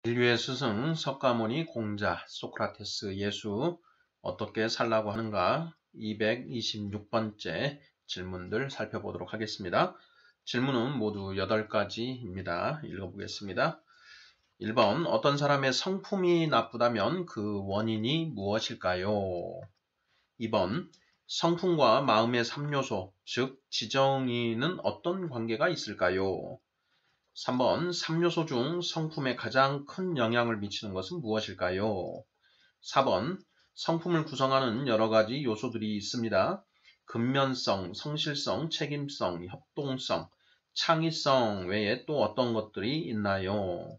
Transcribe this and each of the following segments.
인류의 스승 석가모니 공자 소크라테스 예수 어떻게 살라고 하는가 226번째 질문들 살펴보도록 하겠습니다. 질문은 모두 8가지입니다. 읽어보겠습니다. 1번 어떤 사람의 성품이 나쁘다면 그 원인이 무엇일까요? 2번 성품과 마음의 3요소 즉 지정의는 어떤 관계가 있을까요? 3번 3요소 중 성품에 가장 큰 영향을 미치는 것은 무엇일까요? 4번 성품을 구성하는 여러 가지 요소들이 있습니다. 근면성, 성실성, 책임성, 협동성, 창의성 외에 또 어떤 것들이 있나요?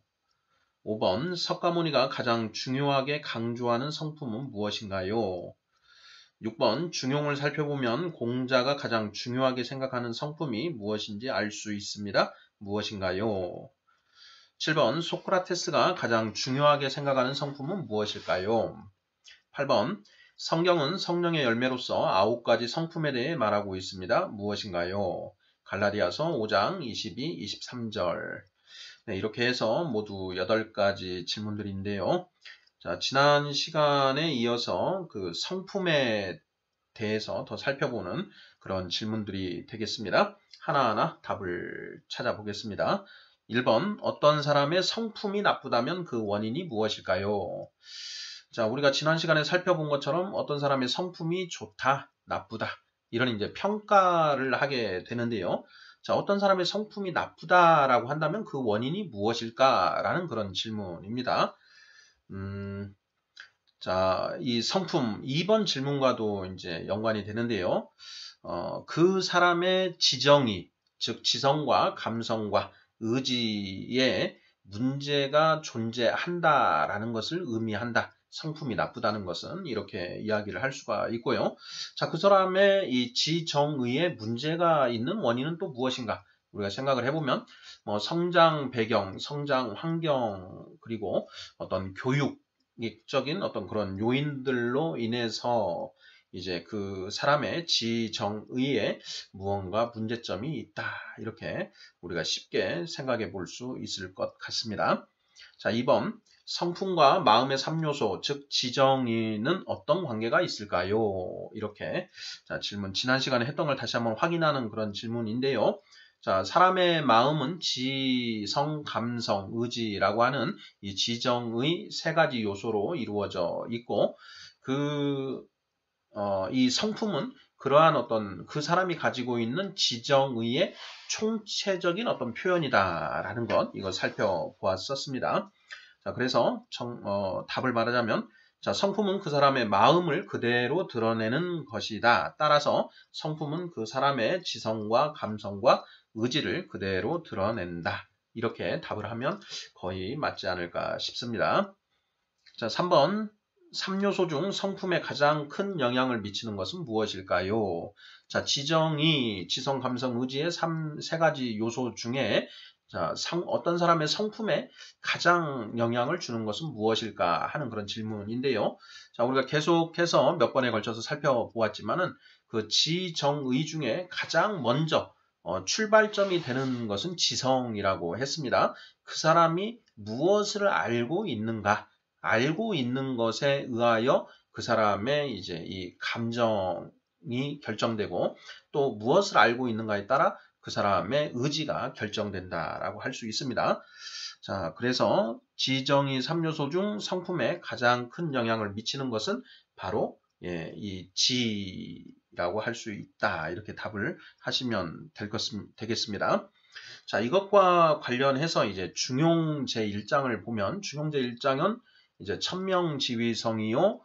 5번 석가모니가 가장 중요하게 강조하는 성품은 무엇인가요? 6번 중용을 살펴보면 공자가 가장 중요하게 생각하는 성품이 무엇인지 알 수 있습니다. 무엇인가요? 7번 소크라테스가 가장 중요하게 생각하는 성품은 무엇일까요? 8번 성경은 성령의 열매로서 9가지 성품에 대해 말하고 있습니다. 무엇인가요? 갈라디아서 5장 22, 23절. 네, 이렇게 해서 모두 8가지 질문들인데요. 자, 지난 시간에 이어서 그 성품에 대해서 더 살펴보는 그런 질문들이 되겠습니다. 하나하나 답을 찾아보겠습니다. 1번 어떤 사람의 성품이 나쁘다면 그 원인이 무엇일까요? 자, 우리가 지난 시간에 살펴본 것처럼 어떤 사람의 성품이 좋다, 나쁘다 이런 이제 평가를 하게 되는데요. 자, 어떤 사람의 성품이 나쁘다라고 한다면 그 원인이 무엇일까라는 그런 질문입니다. 자, 이 성품 2번 질문과도 이제 연관이 되는데요. 그 사람의 지정의, 즉 지성과 감성과 의지에 문제가 존재한다라는 것을 의미한다. 성품이 나쁘다는 것은 이렇게 이야기를 할 수가 있고요. 자, 그 사람의 이 지정의에 문제가 있는 원인은 또 무엇인가? 우리가 생각을 해보면 뭐 성장 배경, 성장 환경, 그리고 어떤 교육적인 어떤 그런 요인들로 인해서 이제 그 사람의 지정의에 무언가 문제점이 있다. 이렇게 우리가 쉽게 생각해 볼 수 있을 것 같습니다. 자, 2번 성품과 마음의 3요소, 즉 지정의는 어떤 관계가 있을까요? 이렇게 자, 질문 지난 시간에 했던 걸 다시 한번 확인하는 그런 질문인데요. 자, 사람의 마음은 지성, 감성, 의지라고 하는 이 지정의 3가지 요소로 이루어져 있고 이 성품은 그러한 어떤 그 사람이 가지고 있는 지정의의 총체적인 어떤 표현이다라는 것, 이거 살펴보았었습니다. 자, 그래서 답을 말하자면, 자, 성품은 그 사람의 마음을 그대로 드러내는 것이다. 따라서 성품은 그 사람의 지성과 감성과 의지를 그대로 드러낸다. 이렇게 답을 하면 거의 맞지 않을까 싶습니다. 자, 3번 3요소 중 성품에 가장 큰 영향을 미치는 것은 무엇일까요? 자, 지정의, 지성, 감성, 의지의 3가지 요소 중에 자, 어떤 사람의 성품에 가장 영향을 주는 것은 무엇일까 하는 그런 질문인데요. 자, 우리가 계속해서 몇 번에 걸쳐서 살펴보았지만은 그 지정의 중에 가장 먼저 출발점이 되는 것은 지성이라고 했습니다. 그 사람이 무엇을 알고 있는가? 알고 있는 것에 의하여 그 사람의 이제 이 감정이 결정되고 또 무엇을 알고 있는가에 따라 그 사람의 의지가 결정된다라고 할 수 있습니다. 자, 그래서 지정의 3요소 중 성품에 가장 큰 영향을 미치는 것은 바로 이 지라고 할 수 있다. 이렇게 답을 하시면 되겠습니다. 자, 이것과 관련해서 이제 중용 제1장을 보면 중용 제1장은 이제 천명지위성이요,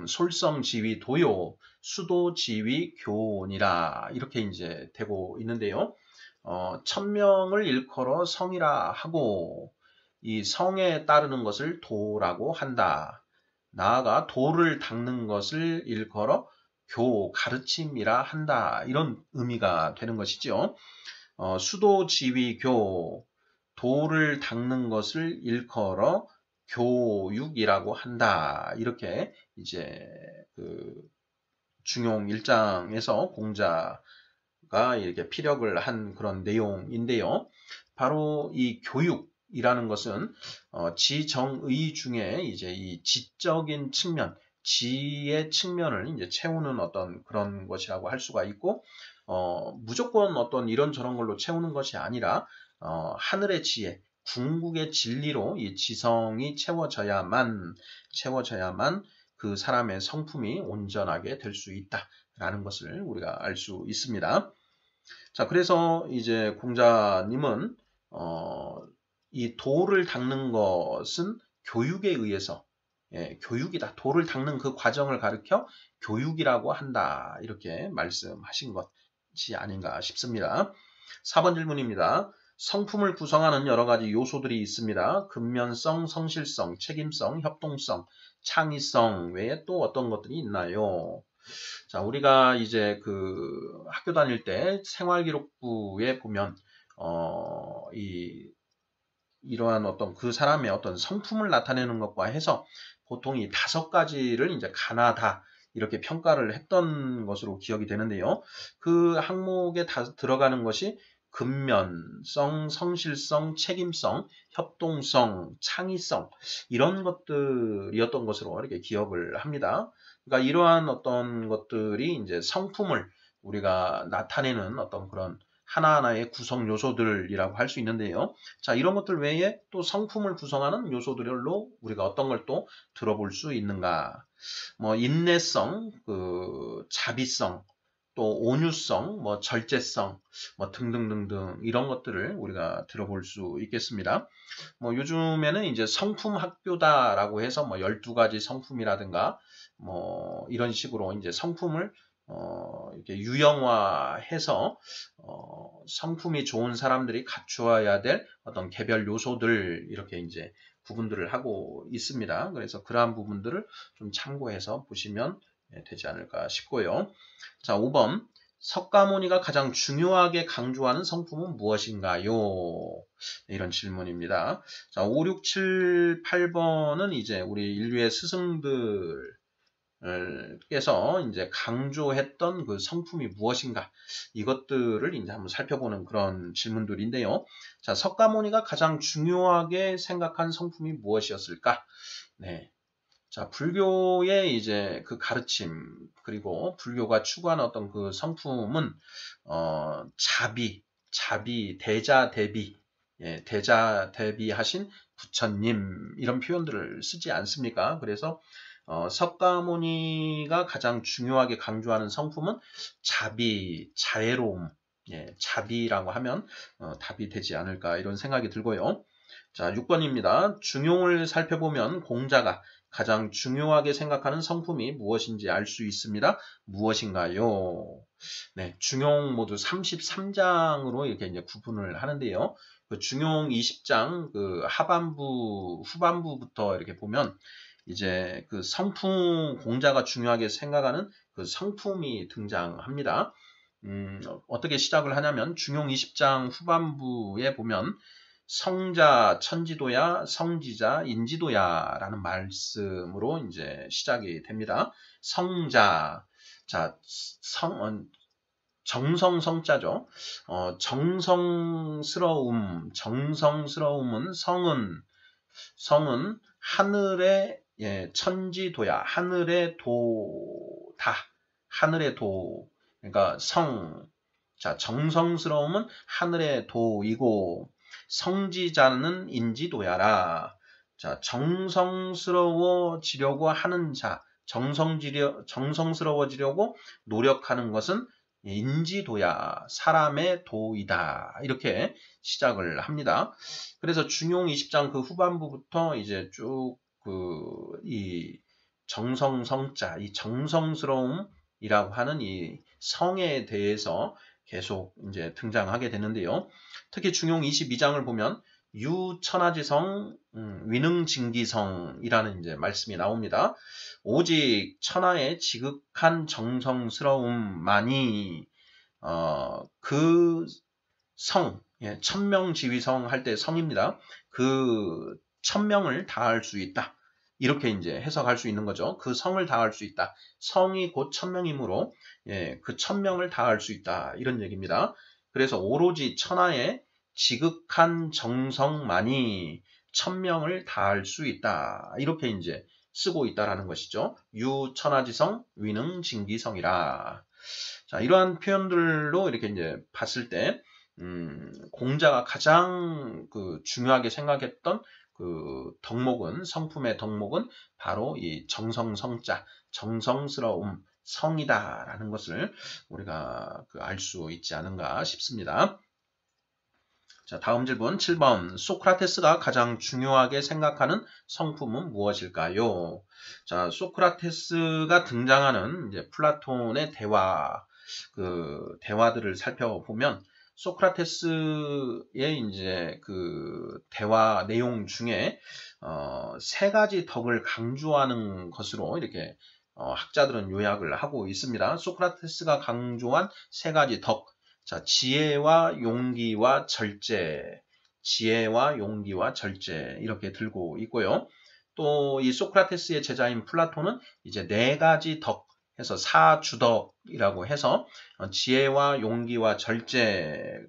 솔성지위도요, 수도지위교니라 이렇게 이제 되고 있는데요. 천명을 일컬어 성이라 하고 이 성에 따르는 것을 도라고 한다. 나아가 도를 닦는 것을 일컬어 가르침이라 한다. 이런 의미가 되는 것이죠. 수도지위교, 도를 닦는 것을 일컬어 교육이라고 한다. 이렇게 이제 그 중용 1장에서 공자가 이렇게 피력을 한 그런 내용인데요. 바로 이 교육, 이라는 것은 지정의 중에 이제 이 지적인 측면, 지의 측면을 이제 채우는 어떤 그런 것이라고 할 수가 있고, 무조건 어떤 이런저런 걸로 채우는 것이 아니라 하늘의 지혜, 궁극의 진리로 이 지성이 채워져야만 그 사람의 성품이 온전하게 될 수 있다라는 것을 우리가 알 수 있습니다. 자, 그래서 이제 공자님은 이 도를 닦는 것은 교육에 의해서 교육이다. 도를 닦는 그 과정을 가르쳐 교육이라고 한다. 이렇게 말씀하신 것이 아닌가 싶습니다. 4번 질문입니다. 성품을 구성하는 여러 가지 요소들이 있습니다. 근면성, 성실성, 책임성, 협동성, 창의성 외에 또 어떤 것들이 있나요? 자, 우리가 이제 그 학교 다닐 때 생활기록부에 보면 이러한 어떤 그 사람의 어떤 성품을 나타내는 것과 해서 보통 이 5가지를 이제 가나다 이렇게 평가를 했던 것으로 기억이 되는데요. 그 항목에 다 들어가는 것이 근면성, 성실성, 책임성, 협동성, 창의성 이런 것들이었던 것으로 이렇게 기억을 합니다. 그러니까 이러한 어떤 것들이 이제 성품을 우리가 나타내는 어떤 그런 하나하나의 구성 요소들이라고 할 수 있는데요. 자, 이런 것들 외에 또 성품을 구성하는 요소들로 우리가 어떤 걸 또 들어볼 수 있는가? 뭐 인내성, 그 자비성, 또 온유성, 뭐 절제성, 뭐 등등등등 이런 것들을 우리가 들어볼 수 있겠습니다. 뭐 요즘에는 이제 성품 학교다라고 해서 뭐 12가지 성품이라든가 뭐 이런 식으로 이제 성품을 이렇게 유형화해서 성품이 좋은 사람들이 갖추어야 될 어떤 개별 요소들 이렇게 이제 구분들을 하고 있습니다. 그래서 그러한 부분들을 좀 참고해서 보시면 되지 않을까 싶고요. 자, 5번. 석가모니가 가장 중요하게 강조하는 성품은 무엇인가요? 이런 질문입니다. 자, 5, 6, 7, 8번은 이제 우리 인류의 스승들 께서 이제 강조했던 그 성품이 무엇인가 이것들을 이제 한번 살펴보는 그런 질문들인데요. 자, 석가모니가 가장 중요하게 생각한 성품이 무엇이었을까? 네. 자, 불교의 이제 그 가르침 그리고 불교가 추구하는 어떤 그 성품은 자비, 대자대비, 대자대비하신 부처님 이런 표현들을 쓰지 않습니까? 그래서 석가모니가 가장 중요하게 강조하는 성품은 자비, 자애로움, 자비라고 하면 답이 되지 않을까 이런 생각이 들고요. 자, 6번입니다. 중용을 살펴보면 공자가 가장 중요하게 생각하는 성품이 무엇인지 알 수 있습니다. 무엇인가요? 네, 중용 모두 33장으로 이렇게 이제 구분을 하는데요. 그 중용 20장 그 하반부, 후반부부터 이렇게 보면 이제 그 성품, 공자가 중요하게 생각하는 그 성품이 등장합니다. 어떻게 시작을 하냐면 중용 20장 후반부에 보면 성자 천지도야, 성지자 인지도야 라는 말씀으로 이제 시작이 됩니다. 성자, 자, 정성성자죠. 정성스러움은 성은 하늘의 천지도야, 하늘의 도다, 하늘의 도, 그러니까 자, 정성스러움은 하늘의 도이고, 성지자는 인지도야라. 자, 정성스러워지려고 하는 자, 정성스러워지려고 노력하는 것은 인지도야, 사람의 도이다. 이렇게 시작을 합니다. 그래서 중용 20장 그 후반부부터 이제 쭉 이 정성성자, 이 정성스러움이라고 하는 이 성에 대해서 계속 이제 등장하게 되는데요. 특히 중용 22장을 보면 유천하지성, 위능징기성이라는 이제 말씀이 나옵니다. 오직 천하의 지극한 정성스러움만이 그 성, 천명지휘성 할 때 성입니다. 그 천명을 다할 수 있다. 이렇게 이제 해석할 수 있는 거죠. 그 성을 다할 수 있다. 성이 곧 천명이므로 그 천명을 다할 수 있다. 이런 얘기입니다. 그래서 오로지 천하의 지극한 정성만이 천명을 다할 수 있다. 이렇게 이제 쓰고 있다라는 것이죠. 유천하지성 위능징기성이라. 자, 이러한 표현들로 이렇게 이제 봤을 때, 공자가 가장 중요하게 생각했던 덕목은, 성품의 덕목은 바로 이 정성성자, 정성스러움, 성이다라는 것을 우리가 알 수 있지 않은가 싶습니다. 자, 다음 질문 7번. 소크라테스가 가장 중요하게 생각하는 성품은 무엇일까요? 자, 소크라테스가 등장하는 이제 플라톤의 대화들을 살펴보면 소크라테스의 이제 대화 내용 중에 세 가지 덕을 강조하는 것으로 이렇게 학자들은 요약을 하고 있습니다. 소크라테스가 강조한 세 가지 덕. 자, 지혜와 용기와 절제, 지혜와 용기와 절제 이렇게 들고 있고요. 또 이 소크라테스의 제자인 플라톤은 이제 네 가지 덕 해서 사주덕이라고 해서 지혜와 용기와 절제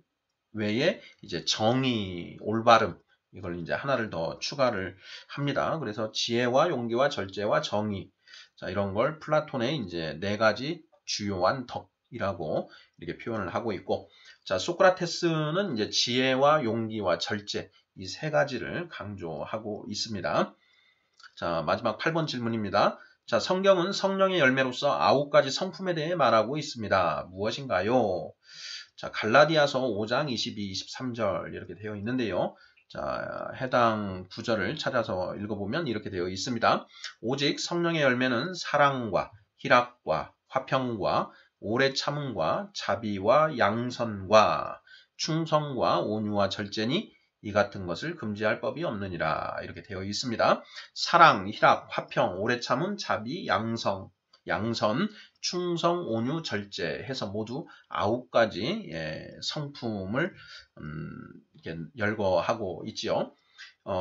외에 이제 정의, 올바름 이걸 이제 하나를 더 추가를 합니다. 그래서 지혜와 용기와 절제와 정의, 자, 이런 걸 플라톤의 이제 네 가지 주요한 덕이라고 이렇게 표현을 하고 있고, 자, 소크라테스는 이제 지혜와 용기와 절제 이 세 가지를 강조하고 있습니다. 자, 마지막 8번 질문입니다. 자, 성경은 성령의 열매로서 9가지 성품에 대해 말하고 있습니다. 무엇인가요? 자, 갈라디아서 5장 22, 23절 이렇게 되어 있는데요. 자, 해당 구절을 찾아서 읽어보면 이렇게 되어 있습니다. 오직 성령의 열매는 사랑과 희락과 화평과 오래 참음과 자비와 양선과 충성과 온유와 절제니 이 같은 것을 금지할 법이 없느니라. 이렇게 되어 있습니다. 사랑, 희락, 화평, 오래 참음, 자비, 양선, 충성, 온유, 절제 해서 모두 9가지 성품을 이렇게 열거하고 있지요.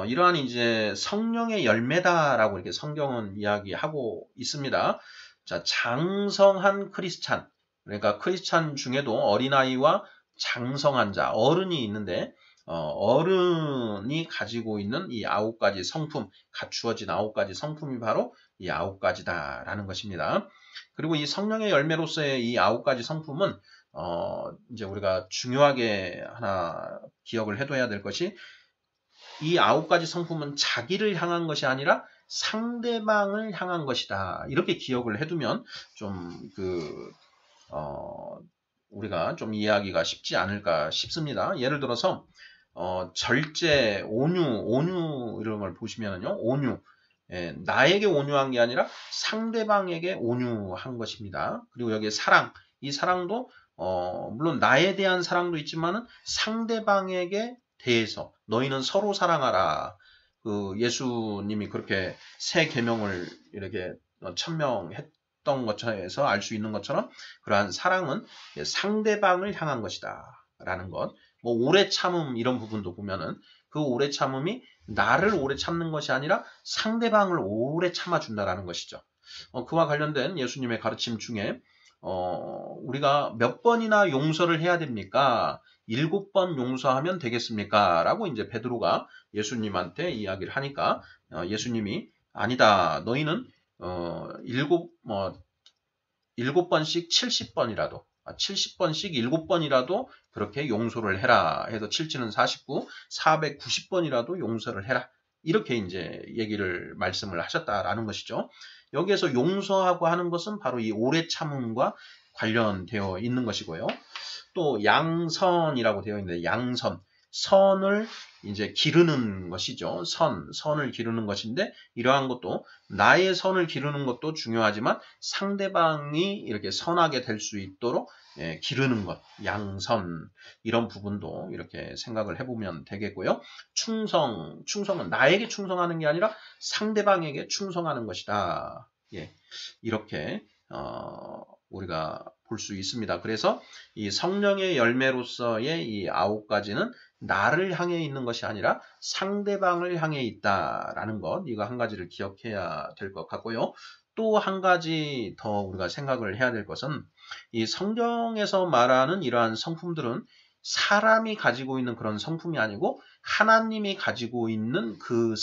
이러한 이제 성령의 열매다라고 이렇게 성경은 이야기하고 있습니다. 자, 장성한 크리스찬, 그러니까 크리스찬 중에도 어린아이와 장성한 자, 어른이 있는데 어른이 가지고 있는 이 9가지 성품, 갖추어진 9가지 성품이 바로 이 9가지다라는 것입니다. 그리고 이 성령의 열매로서의 이 9가지 성품은 이제 우리가 중요하게 하나 기억을 해둬야 될 것이 이 9가지 성품은 자기를 향한 것이 아니라 상대방을 향한 것이다. 이렇게 기억을 해두면 좀 우리가 좀 이해하기가 쉽지 않을까 싶습니다. 예를 들어서 절제, 온유 이런 걸 보시면은요, 온유. 나에게 온유한 게 아니라 상대방에게 온유한 것입니다. 그리고 여기에 사랑, 이 사랑도 물론 나에 대한 사랑도 있지만은 상대방에게 대해서 너희는 서로 사랑하라. 예수님이 그렇게 새 계명을 이렇게 천명했던 것에서 알 수 있는 것처럼 그러한 사랑은 상대방을 향한 것이다 라는 것. 뭐 오래 참음 이런 부분도 보면은 그 오래 참음이 나를 오래 참는 것이 아니라 상대방을 오래 참아준다라는 것이죠. 그와 관련된 예수님의 가르침 중에 우리가 몇 번이나 용서를 해야 됩니까? 7번 용서하면 되겠습니까? 라고 이제 베드로가 예수님한테 이야기를 하니까 예수님이 아니다. 너희는 7번씩 70번이라도 70번씩 7번이라도 그렇게 용서를 해라 해서 7찌는 49, 490번이라도 용서를 해라. 이렇게 이제 말씀을 하셨다라는 것이죠. 여기에서 용서하고 하는 것은 바로 이 오래 참음과 관련되어 있는 것이고요. 또 양선이라고 되어 있는데 양선, 선을 이제 기르는 것이죠. 선을 기르는 것인데 이러한 것도 나의 선을 기르는 것도 중요하지만 상대방이 이렇게 선하게 될 수 있도록 기르는 것, 양선 이런 부분도 이렇게 생각을 해보면 되겠고요. 충성은 나에게 충성하는 게 아니라 상대방에게 충성하는 것이다. 이렇게 우리가 볼 수 있습니다. 그래서 이 성령의 열매로서의 이 9가지는 나를 향해 있는 것이 아니라 상대방을 향해 있다라는 것, 이거 한 가지를 기억해야 될 것 같고요. 또 한 가지 더 우리가 생각을 해야 될 것은 이 성경에서 말하는 이러한 성품들은 사람이 가지고 있는 그런 성품이 아니고 하나님이 가지고 있는 그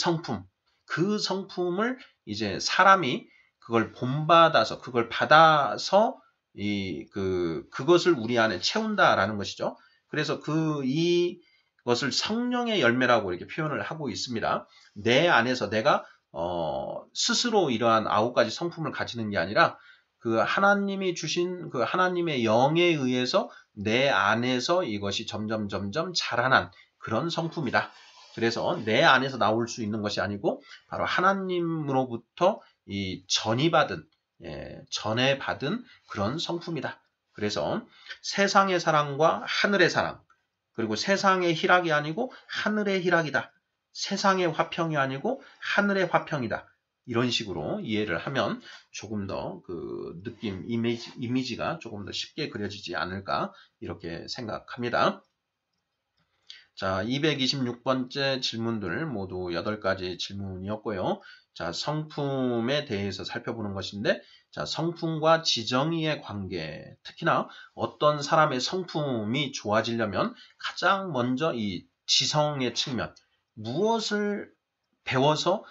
성품을 이제 사람이 그걸 본받아서 그걸 받아서 그것을 우리 안에 채운다라는 것이죠. 그래서 이것을 성령의 열매라고 이렇게 표현을 하고 있습니다. 내 안에서 내가 스스로 이러한 9가지 성품을 가지는 게 아니라 그 하나님이 주신 그 하나님의 영에 의해서 내 안에서 이것이 점점 자라난 그런 성품이다. 그래서 내 안에서 나올 수 있는 것이 아니고 바로 하나님으로부터 이 전에 받은 그런 성품이다. 그래서 세상의 사랑과 하늘의 사랑, 그리고 세상의 희락이 아니고 하늘의 희락이다. 세상의 화평이 아니고 하늘의 화평이다. 이런 식으로 이해를 하면 조금 더 그 느낌, 이미지가 조금 더 쉽게 그려지지 않을까 이렇게 생각합니다. 자, 226번째 질문들 모두 8가지 질문이었고요. 자, 성품에 대해서 살펴보는 것인데, 자, 성품과 지정의의 관계, 특히나 어떤 사람의 성품이 좋아지려면 가장 먼저 이 지성의 측면, 무엇을 배워서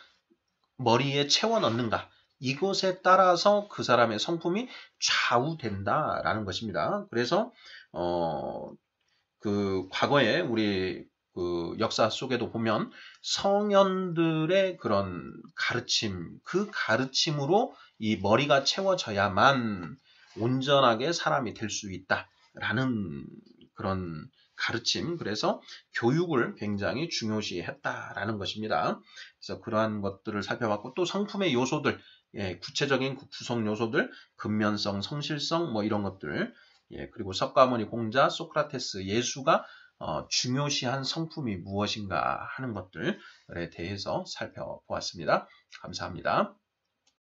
머리에 채워 넣는가, 이것에 따라서 그 사람의 성품이 좌우된다라는 것입니다. 그래서 그 과거에 우리 그 역사 속에도 보면 성현들의 그런 가르침, 그 가르침으로 이 머리가 채워져야만 온전하게 사람이 될 수 있다라는 그런 가르침, 그래서 교육을 굉장히 중요시했다라는 것입니다. 그래서 그러한 것들을 살펴봤고, 또 성품의 요소들, 구체적인 구성 요소들, 근면성, 성실성, 뭐 이런 것들, 그리고 석가모니, 공자, 소크라테스, 예수가 중요시한 성품이 무엇인가 하는 것들에 대해서 살펴보았습니다. 감사합니다.